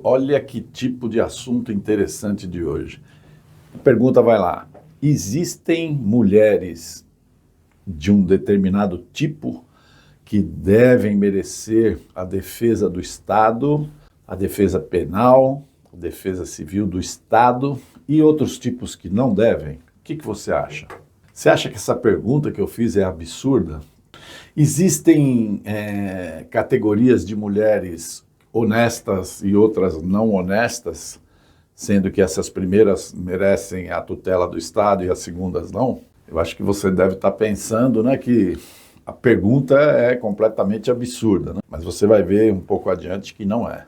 Olha que tipo de assunto interessante de hoje. A pergunta vai lá. Existem mulheres de um determinado tipo que devem merecer a defesa do Estado, a defesa penal, a defesa civil do Estado e outros tipos que não devem? O que você acha? Você acha que essa pergunta que eu fiz é absurda? Existem categorias de mulheres honestas e outras não honestas, sendo que essas primeiras merecem a tutela do Estado e as segundas não? Eu acho que você deve estar pensando, né, que a pergunta é completamente absurda, né? Mas você vai ver um pouco adiante que não é.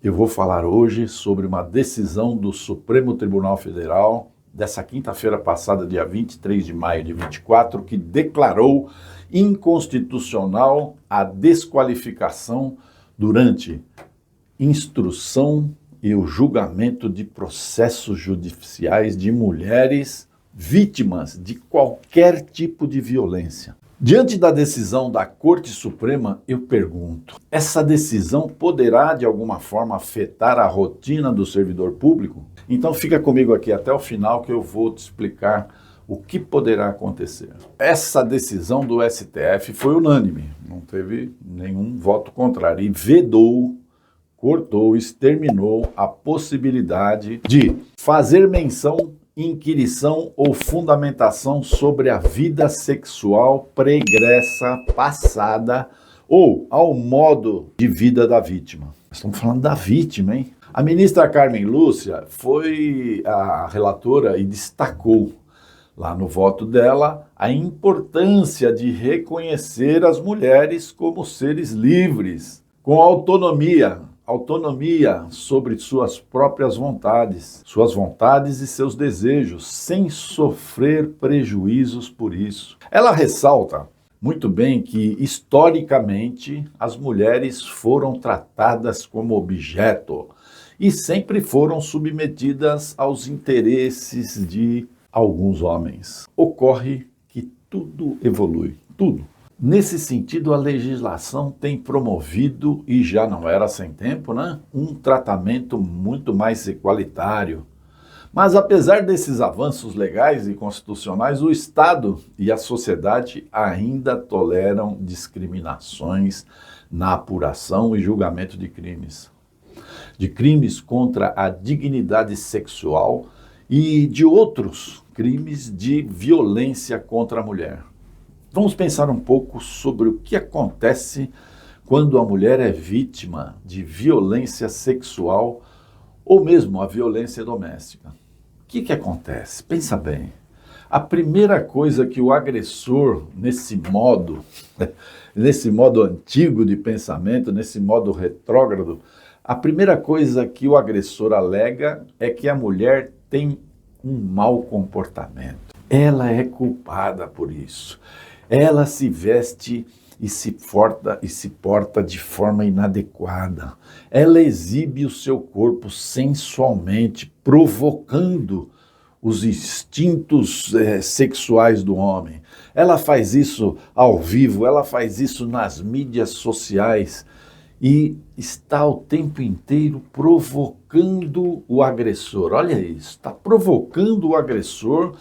Eu vou falar hoje sobre uma decisão do Supremo Tribunal Federal dessa quinta-feira passada, dia 23 de maio de 24, que declarou inconstitucional a desqualificação durante instrução e o julgamento de processos judiciais de mulheres vítimas de qualquer tipo de violência. Diante da decisão da Corte Suprema, eu pergunto, essa decisão poderá de alguma forma afetar a rotina do servidor público? Então fica comigo aqui até o final que eu vou te explicar o que poderá acontecer. Essa decisão do STF foi unânime, não teve nenhum voto contrário e vedou, cortou, exterminou a possibilidade de fazer menção, inquirição ou fundamentação sobre a vida sexual pregressa, passada ou ao modo de vida da vítima. Estamos falando da vítima, hein? A ministra Carmen Lúcia foi a relatora e destacou lá no voto dela a importância de reconhecer as mulheres como seres livres, com autonomia sobre suas próprias vontades e seus desejos, sem sofrer prejuízos por isso. Ela ressalta muito bem que, historicamente, as mulheres foram tratadas como objeto e sempre foram submetidas aos interesses de alguns homens. Ocorre que tudo evolui, tudo. Nesse sentido, a legislação tem promovido, e já não era sem tempo, né, um tratamento muito mais igualitário. Mas apesar desses avanços legais e constitucionais, o Estado e a sociedade ainda toleram discriminações na apuração e julgamento de crimes contra a dignidade sexual e de outros crimes de violência contra a mulher. Vamos pensar um pouco sobre o que acontece quando a mulher é vítima de violência sexual ou mesmo a violência doméstica. O que acontece? Pensa bem. A primeira coisa que o agressor, nesse modo antigo de pensamento, nesse modo retrógrado, a primeira coisa que o agressor alega é que a mulher tem um mau comportamento. Ela é culpada por isso. Ela se veste e se porta de forma inadequada. Ela exibe o seu corpo sensualmente, provocando os instintos sexuais do homem. Ela faz isso ao vivo, ela faz isso nas mídias sociais e está o tempo inteiro provocando o agressor. Olha isso, está provocando o agressor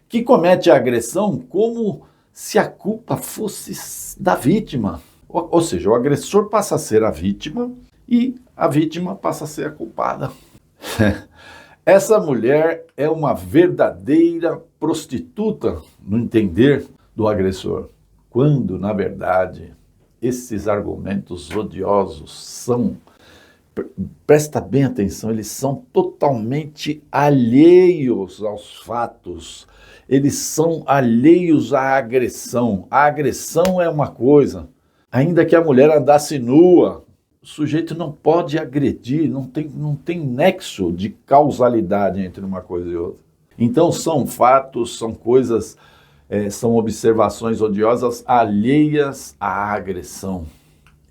que comete a agressão como se a culpa fosse da vítima. Ou seja, o agressor passa a ser a vítima e a vítima passa a ser a culpada. Essa mulher é uma verdadeira prostituta, no entender do agressor, quando, na verdade, esses argumentos odiosos são, presta bem atenção, eles são totalmente alheios aos fatos. Eles são alheios à agressão. A agressão é uma coisa. Ainda que a mulher andasse nua, o sujeito não pode agredir, não tem nexo de causalidade entre uma coisa e outra. Então são fatos, são coisas, são observações odiosas alheias à agressão.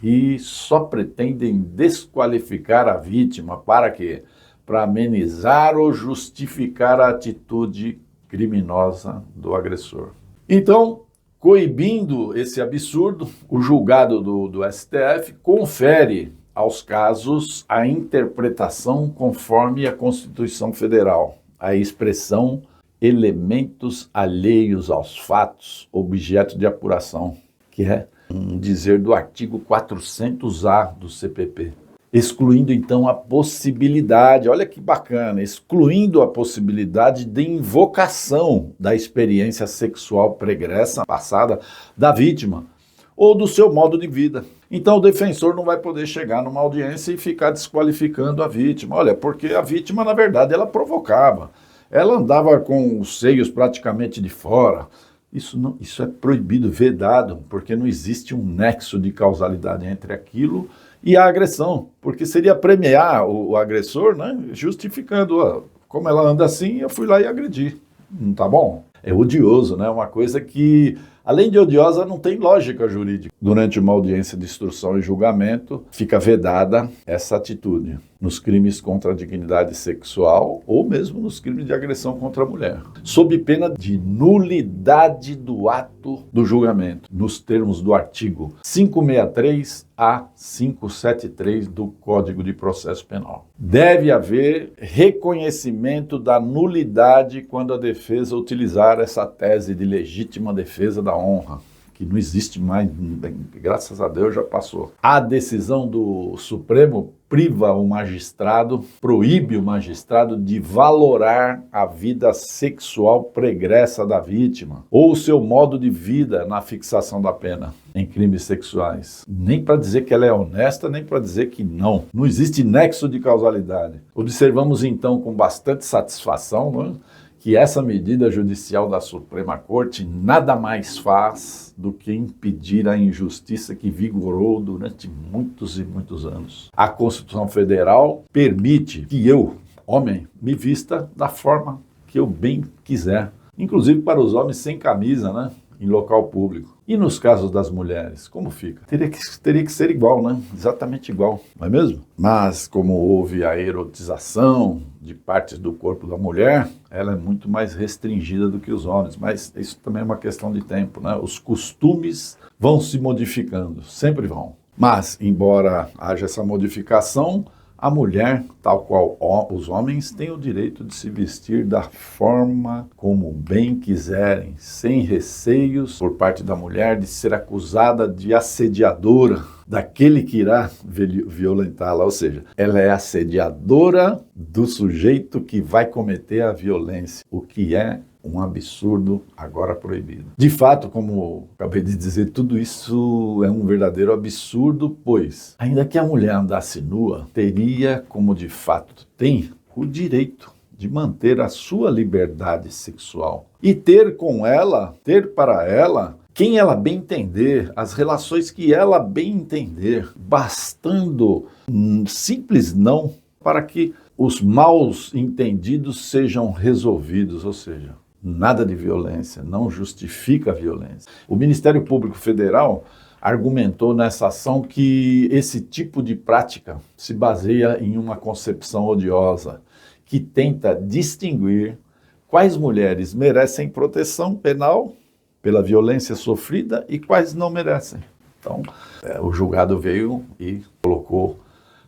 E só pretendem desqualificar a vítima. Para quê? Para amenizar ou justificar a atitude criminosa do agressor. Então, Coibindo esse absurdo, o julgado do STF confere aos casos a interpretação conforme a Constituição Federal, a expressão elementos alheios aos fatos, objeto de apuração, que é um dizer do artigo 400-A do CPP. Excluindo, então, a possibilidade, olha que bacana, excluindo a possibilidade de invocação da experiência sexual pregressa, passada, da vítima, ou do seu modo de vida. Então, o defensor não vai poder chegar numa audiência e ficar desqualificando a vítima. Olha, porque a vítima, na verdade, ela provocava. Ela andava com os seios praticamente de fora. Isso é proibido, vedado, porque não existe um nexo de causalidade entre aquilo e a agressão, porque seria premiar o agressor, né, justificando, como ela anda assim, eu fui lá e agredi. Não tá bom? É odioso, né? Uma coisa que, além de odiosa, não tem lógica jurídica. Durante uma audiência de instrução e julgamento, fica vedada essa atitude nos crimes contra a dignidade sexual ou mesmo nos crimes de agressão contra a mulher, sob pena de nulidade do ato do julgamento, nos termos do artigo 563 a 573 do Código de Processo Penal. Deve haver reconhecimento da nulidade quando a defesa utilizar essa tese de legítima defesa da honra, que não existe mais, graças a Deus já passou. A decisão do Supremo priva o magistrado, proíbe o magistrado de valorar a vida sexual pregressa da vítima ou o seu modo de vida na fixação da pena em crimes sexuais. Nem para dizer que ela é honesta, nem para dizer que não. Não existe nexo de causalidade. Observamos então com bastante satisfação, né, que essa medida judicial da Suprema Corte nada mais faz do que impedir a injustiça que vigorou durante muitos e muitos anos. A Constituição Federal permite que eu, homem, me vista da forma que eu bem quiser, inclusive para os homens sem camisa, né, em local público. E nos casos das mulheres, como fica? Teria que ser igual, né? Exatamente igual, não é mesmo? Mas como houve a erotização de partes do corpo da mulher, ela é muito mais restringida do que os homens. Mas isso também é uma questão de tempo, né? Os costumes vão se modificando, sempre vão. Mas, embora haja essa modificação, a mulher, tal qual os homens, tem o direito de se vestir da forma como bem quiserem, sem receios por parte da mulher de ser acusada de assediadora daquele que irá violentá-la. Ou seja, ela é assediadora do sujeito que vai cometer a violência, o que é um absurdo agora proibido. De fato, como acabei de dizer, tudo isso é um verdadeiro absurdo, pois, ainda que a mulher andasse nua, teria, como de fato tem, o direito de manter a sua liberdade sexual e ter para ela, quem ela bem entender, as relações que ela bem entender, bastando simples não para que os maus entendidos sejam resolvidos, ou seja, nada de violência, não justifica a violência. O Ministério Público Federal argumentou nessa ação que esse tipo de prática se baseia em uma concepção odiosa que tenta distinguir quais mulheres merecem proteção penal pela violência sofrida e quais não merecem. Então, o julgado veio e colocou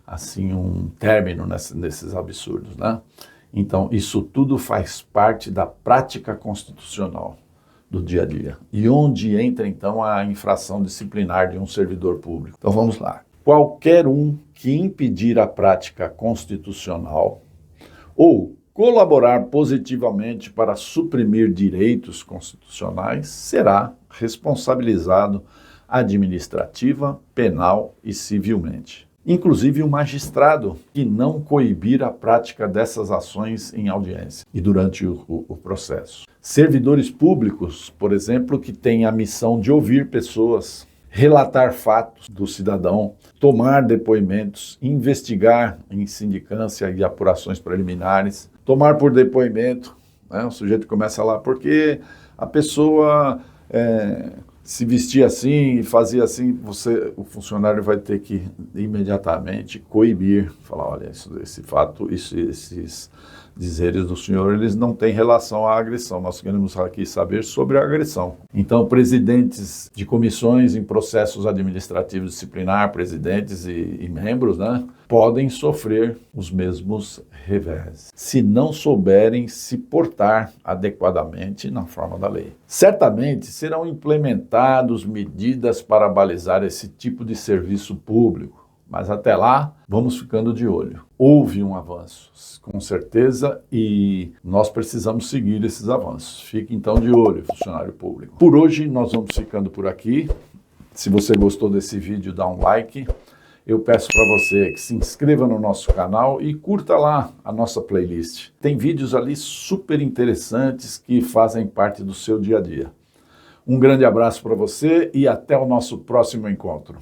assim um término nesses absurdos, né? Então, isso tudo faz parte da prática constitucional do dia a dia. E onde entra, então, a infração disciplinar de um servidor público? Então, vamos lá. Qualquer um que impedir a prática constitucional ou colaborar positivamente para suprimir direitos constitucionais será responsabilizado administrativa, penal e civilmente. Inclusive o magistrado que não coibir a prática dessas ações em audiência e durante o processo. Servidores públicos, por exemplo, que têm a missão de ouvir pessoas, relatar fatos do cidadão, tomar depoimentos, investigar em sindicância e apurações preliminares, tomar por depoimento, né? O sujeito começa lá, porque a pessoa se vestia assim e fazia assim, o funcionário vai ter que imediatamente coibir, falar, olha, esse fato, esses dizeres do senhor, eles não têm relação à agressão. Nós queremos aqui saber sobre a agressão. Então, presidentes de comissões em processos administrativos disciplinar, presidentes e membros, né, podem sofrer os mesmos revés, se não souberem se portar adequadamente na forma da lei. Certamente serão implementadas medidas para balizar esse tipo de serviço público, mas até lá, vamos ficando de olho. Houve um avanço, com certeza, e nós precisamos seguir esses avanços. Fique então de olho, funcionário público. Por hoje, nós vamos ficando por aqui. Se você gostou desse vídeo, dá um like. Eu peço para você que se inscreva no nosso canal e curta lá a nossa playlist. Tem vídeos ali super interessantes que fazem parte do seu dia a dia. Um grande abraço para você e até o nosso próximo encontro.